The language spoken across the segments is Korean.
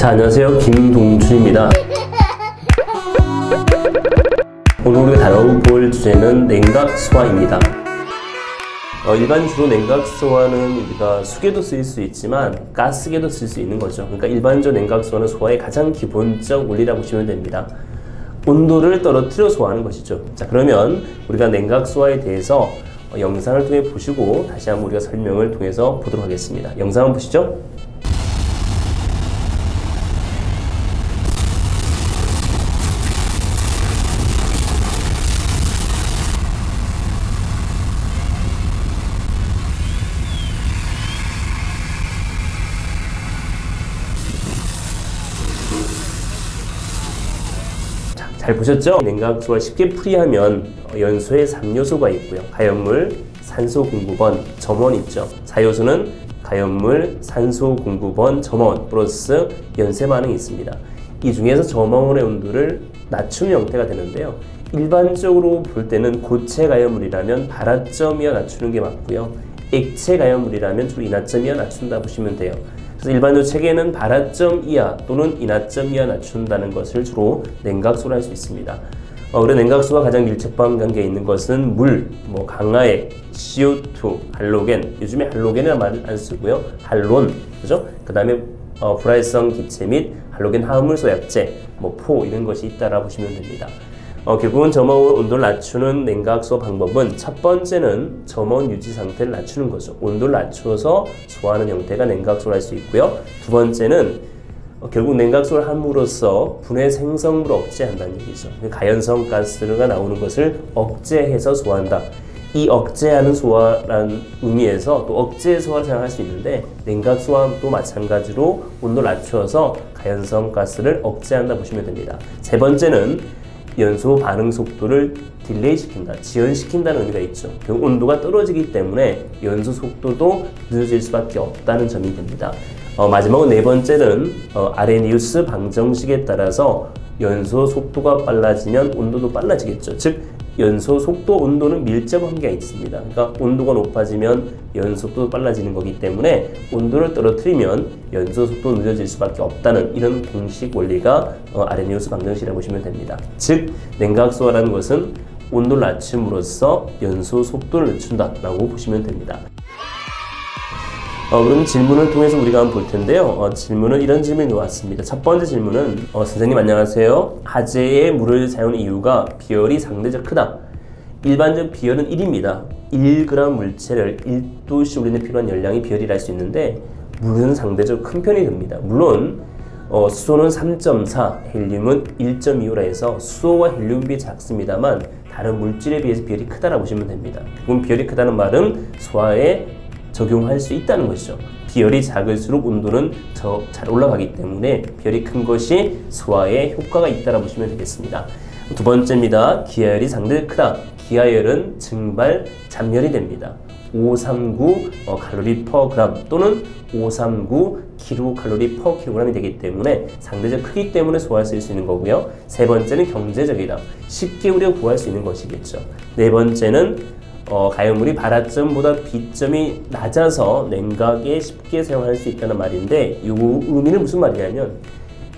자, 안녕하세요. 김동준입니다. 오늘 우리가 다뤄볼 주제는 냉각수화입니다. 일반적으로 냉각수화는 우리가 수계도 쓸 수 있지만 가스계도 쓸 수 있는 거죠. 그러니까 일반적으로 냉각수화는 소화의 가장 기본적 원리라고 보시면 됩니다. 온도를 떨어뜨려 소화하는 것이죠. 자, 그러면 우리가 냉각수화에 대해서 영상을 통해 보시고 다시 한번 우리가 설명을 통해서 보도록 하겠습니다. 영상 한번 보시죠. 잘 보셨죠? 냉각수화를 쉽게 풀이하면 연소에 3요소가 있고요. 가연물, 산소 공급원, 점원 있죠. 4요소는 가연물, 산소 공급원, 점원 플러스 연쇄 반응이 있습니다. 이 중에서 점원의 온도를 낮추는 형태가 되는데요. 일반적으로 볼 때는 고체 가연물이라면 발화점 이하 낮추는 게 맞고요. 액체 가연물이라면 주로 인하점 이하 낮춘다 보시면 돼요. 그래서 일반적으로 체계는 발화점 이하 또는 인하점 이하 낮춘다는 것을 주로 냉각수로 할 수 있습니다. 우리 냉각수와 가장 밀접한 관계에 있는 것은 물, 강화액, CO2, 할로겐. 요즘에 할로겐이라는 말을 안 쓰고요. 할론, 그죠? 그 다음에 불활성 기체 및 할로겐 화합물소 약제, 포 이런 것이 있다라 보시면 됩니다. 결국은 점원 온도를 낮추는 냉각수화 방법은 첫 번째는 점원 유지 상태를 낮추는 거죠. 온도를 낮추어서 소화하는 형태가 냉각수화를 할 수 있고요. 두 번째는 결국 냉각수화를 함으로써 분해 생성물을 억제한다는 얘기죠. 가연성 가스가 나오는 것을 억제해서 소화한다. 이 억제하는 소화라는 의미에서 또 억제 소화를 생각할 수 있는데 냉각수화도 마찬가지로 온도를 낮추어서 가연성 가스를 억제한다 보시면 됩니다. 세 번째는 연소 반응 속도를 딜레이 시킨다, 지연시킨다는 의미가 있죠. 결국 온도가 떨어지기 때문에 연소 속도도 늦어질 수밖에 없다는 점이 됩니다. 마지막으로 네 번째는 아레니우스 방정식에 따라서 연소 속도가 빨라지면 온도도 빨라지겠죠. 즉 연소 속도, 온도는 밀접 관계가 있습니다. 그러니까 온도가 높아지면 연소 속도도 빨라지는 거기 때문에 온도를 떨어뜨리면 연소 속도도 늦어질 수밖에 없다는 이런 공식 원리가 아레니우스 방정식이라고 보시면 됩니다. 즉 냉각수화라는 것은 온도를 낮춤으로써 연소 속도를 늦춘다라고 보시면 됩니다. 그럼 질문을 통해서 우리가 한번 볼 텐데요. 질문은 이런 질문이 왔습니다. 첫 번째 질문은 선생님 안녕하세요. 하재에 물을 사용하는 이유가 비열이 상대적 크다. 일반적 비열은 1입니다. 1g 물체를 1도씩 우리는 필요한 열량이 비열이라 할 수 있는데 물은 상대적 큰 편이 됩니다. 물론 수소는 3.4, 헬륨은 1.25라 해서 수소와 헬륨 비율이 작습니다만 다른 물질에 비해서 비열이 크다라고 보시면 됩니다. 결국 비열이 크다는 말은 소화에 적용할 수 있다는 것이죠. 비열이 작을수록 온도는 잘 올라가기 때문에 비열이 큰 것이 소화에 효과가 있다고 보시면 되겠습니다. 두 번째입니다. 기하열이 상대적 크다. 기하열은 증발 잠열이 됩니다. 539 칼로리 퍼 그램 또는 539 킬로칼로리 퍼 킬로그램이 되기 때문에 상대적 크기 때문에 소화할 수 있는 거고요. 세 번째는 경제적이다. 쉽게 우리가 구할 수 있는 것이겠죠. 네 번째는 가연물이 발화점보다 B점이 낮아서 냉각에 쉽게 사용할 수 있다는 말인데 이 의미는 무슨 말이냐면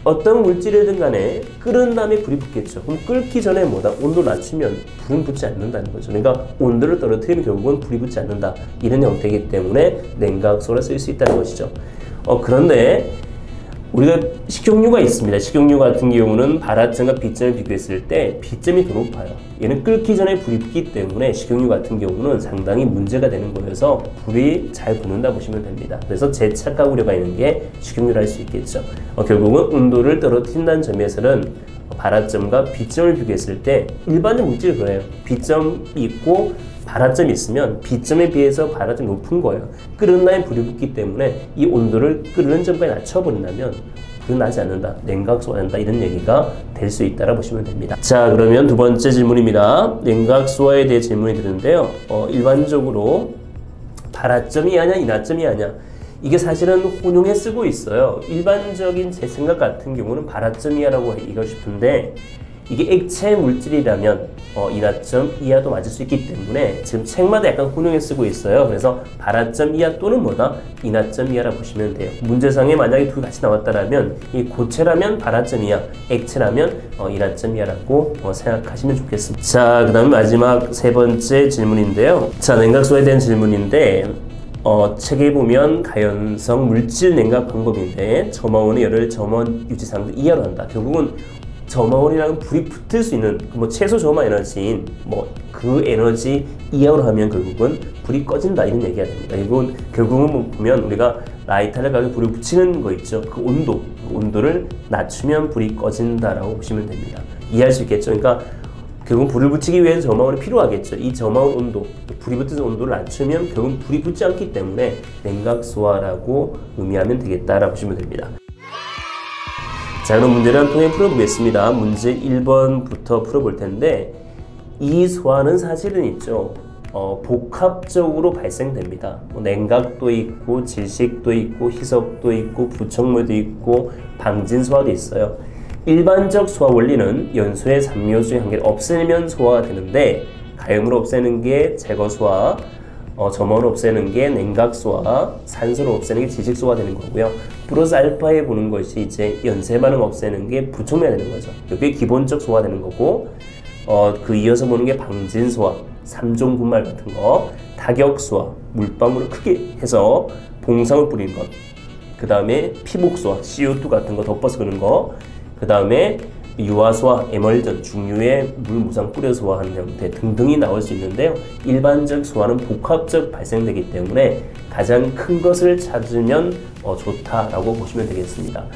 어떤 물질이든 간에 끓은 다음에 불이 붙겠죠. 그럼 끓기 전에 온도를 낮추면 불은 붙지 않는다는 거죠. 그러니까 온도를 떨어뜨리면 결국은 불이 붙지 않는다. 이런 형태이기 때문에 냉각수화를 쓸 수 있다는 것이죠. 그런데 우리가 식용유가 있습니다. 식용유 같은 경우는 발화점과 B점을 비교했을 때 B점이 더 높아요. 얘는 끓기 전에 불이 붙기 때문에 식용유 같은 경우는 상당히 문제가 되는 거여서 불이 잘 붙는다 보시면 됩니다. 그래서 재착각 우려가 있는 게 식용유를 할 수 있겠죠. 결국은 온도를 떨어뜨린다는 점에서는 발화점과 B점을 비교했을 때 일반적 물질이 그래요. B점이 있고 발화점이 있으면 B점에 비해서 발화점이 높은 거예요. 끓은 다음에 불이 붙기 때문에 이 온도를 끓는 전까지 낮춰버린다면 불은 나지 않는다, 냉각수화가 된다 이런 얘기가 될 수 있다라 보시면 됩니다. 자, 그러면 두 번째 질문입니다. 냉각수화에 대해 질문이 드는데요. 일반적으로 발화점이 아냐 인하점이 아냐 이게 사실은 혼용해 쓰고 있어요. 일반적인 제 생각 같은 경우는 발화점이야라고 얘기하고 싶은데 이게 액체 물질이라면 인하점 이하도 맞을 수 있기 때문에 지금 책마다 약간 혼용해 쓰고 있어요. 그래서 발화점 이하 또는 뭐다? 인하점 이하라 보시면 돼요. 문제상에 만약에 두 개 같이 나왔다라면 이 고체라면 발화점 이하, 액체라면 인하점 이하라고 생각하시면 좋겠습니다. 자, 그 다음에 마지막 세 번째 질문인데요. 자, 냉각수화에 대한 질문인데 책에 보면 가연성 물질 냉각 방법인데 점화원의 열을 점원 유지 상도 이하로 한다. 결국은 점화원이랑 불이 붙을 수 있는 최소 점화 에너지인 그 에너지 이하로 하면 결국은 불이 꺼진다 이런 얘기가 됩니다. 결국은 보면 우리가 라이터를 가지고 불을 붙이는 거 있죠. 그 온도를 낮추면 불이 꺼진다라고 보시면 됩니다. 이해할 수 있겠죠. 그러니까 결국 불을 붙이기 위해서 점화원이 필요하겠죠. 이 점화원 온도, 불이 붙은 온도를 낮추면 결국 불이 붙지 않기 때문에 냉각수화라고 의미하면 되겠다라고 보시면 됩니다. 자, 그럼 문제를 한 통에 풀어보겠습니다. 문제 1번부터 풀어볼 텐데 이 수화는 사실은 있죠. 복합적으로 발생됩니다. 냉각도 있고 질식도 있고 희석도 있고 부촉물도 있고 방진수화도 있어요. 일반적 수화 원리는 연소의 삼요소의 한계를 없애면 수화가 되는데 가염을 없애는 게 제거수화, 점원을 없애는 게 냉각수화, 산소를 없애는 게 질식수화가 되는 거고요. 플러스 알파에 보는 것이 이제 연쇄 반응 없애는 게 부촉매가 되는 거죠. 이게 기본적 수화가 되는 거고 그 이어서 보는 게 방진수화, 3종 분말 같은 거, 타격수화, 물방울을 크게 해서 봉상을 뿌리는 것, 그 다음에 피복수화, CO2 같은 거 덮어서 그는 거, 그 다음에 유화수화, 에멀전, 중류에 물 무상 뿌려서 수화하는 형태 등등이 나올 수 있는데요. 일반적 수화는 복합적 발생되기 때문에 가장 큰 것을 찾으면 좋다라고 보시면 되겠습니다.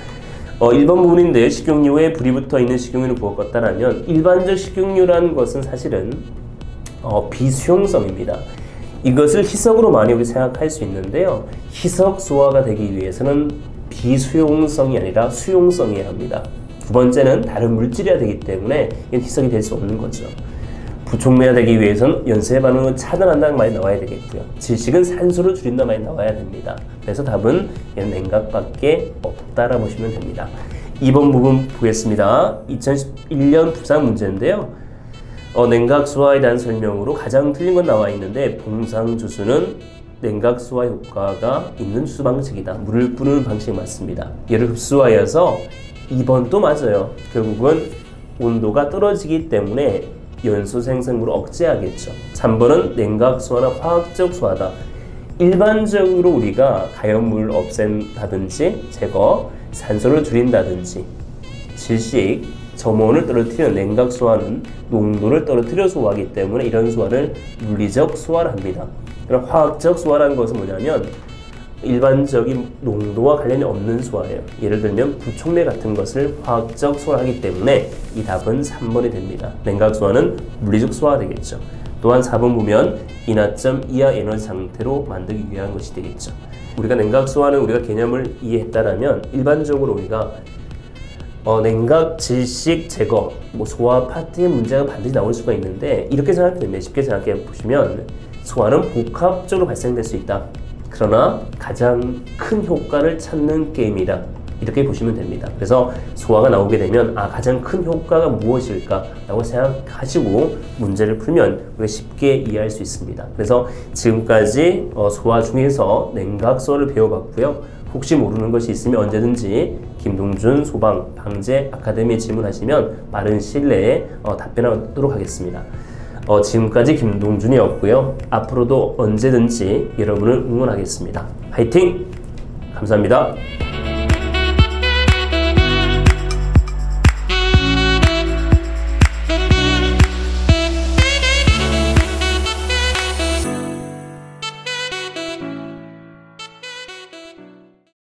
1번 부분인데 식용유에 불이 붙어 있는 식용유를 부어 껐다라면 일반적 식용유라는 것은 사실은 비수용성입니다. 이것을 희석으로 많이 우리 생각할 수 있는데요. 희석 수화가 되기 위해서는 비수용성이 아니라 수용성이어야 합니다. 두 번째는 다른 물질이어야 되기 때문에 이건 희석이 될 수 없는 거죠. 부촉매가 되기 위해서는 연쇄 반응을 차단한다는 말이 나와야 되겠고요. 질식은 산소를 줄인다는 말이 나와야 됩니다. 그래서 답은 냉각밖에 없다라고 보시면 됩니다. 2번 부분 보겠습니다. 2011년 부산 문제인데요. 냉각수화에 대한 설명으로 가장 틀린 건 나와 있는데 봉상주수는 냉각수화 효과가 있는 주수 방식이다. 물을 뿌리는 방식이 맞습니다. 얘를 흡수하여서 2번도 맞아요. 결국은 온도가 떨어지기 때문에 연소 생성물을 억제하겠죠. 3번은 냉각수화나 화학적 수화다. 일반적으로 우리가 가연물을 없앤다든지 제거, 산소를 줄인다든지 질식, 점원을 떨어뜨리는 냉각수화는 농도를 떨어뜨려 수화하기 때문에 이런 수화를 물리적 수화를 합니다. 그럼 화학적 수화라는 것은 뭐냐면 일반적인 농도와 관련이 없는 수화예요. 예를 들면 부촉매 같은 것을 화학적 수화를 하기 때문에 이 답은 3번이 됩니다. 냉각수화는 물리적 수화가 되겠죠. 또한 4번 보면 인하점 이하 에너지 상태로 만들기 위한 것이 되겠죠. 우리가 냉각수화는 우리가 개념을 이해했다라면 일반적으로 우리가 냉각, 질식, 제거, 소화 파트의 문제가 반드시 나올 수가 있는데 이렇게 생각하면 됩니다. 쉽게 생각해 보시면 수화는 복합적으로 발생될 수 있다. 그러나 가장 큰 효과를 찾는 게임이다. 이렇게 보시면 됩니다. 그래서 수화가 나오게 되면 가장 큰 효과가 무엇일까 라고 생각하시고 문제를 풀면 우리가 쉽게 이해할 수 있습니다. 그래서 지금까지 수화 중에서 냉각수화를 배워봤고요. 혹시 모르는 것이 있으면 언제든지 김동준 소방 방재 아카데미에 질문하시면 빠른 시일 내에 답변하도록 하겠습니다. 지금까지 김동준이었고요. 앞으로도 언제든지 여러분을 응원하겠습니다. 화이팅! 감사합니다.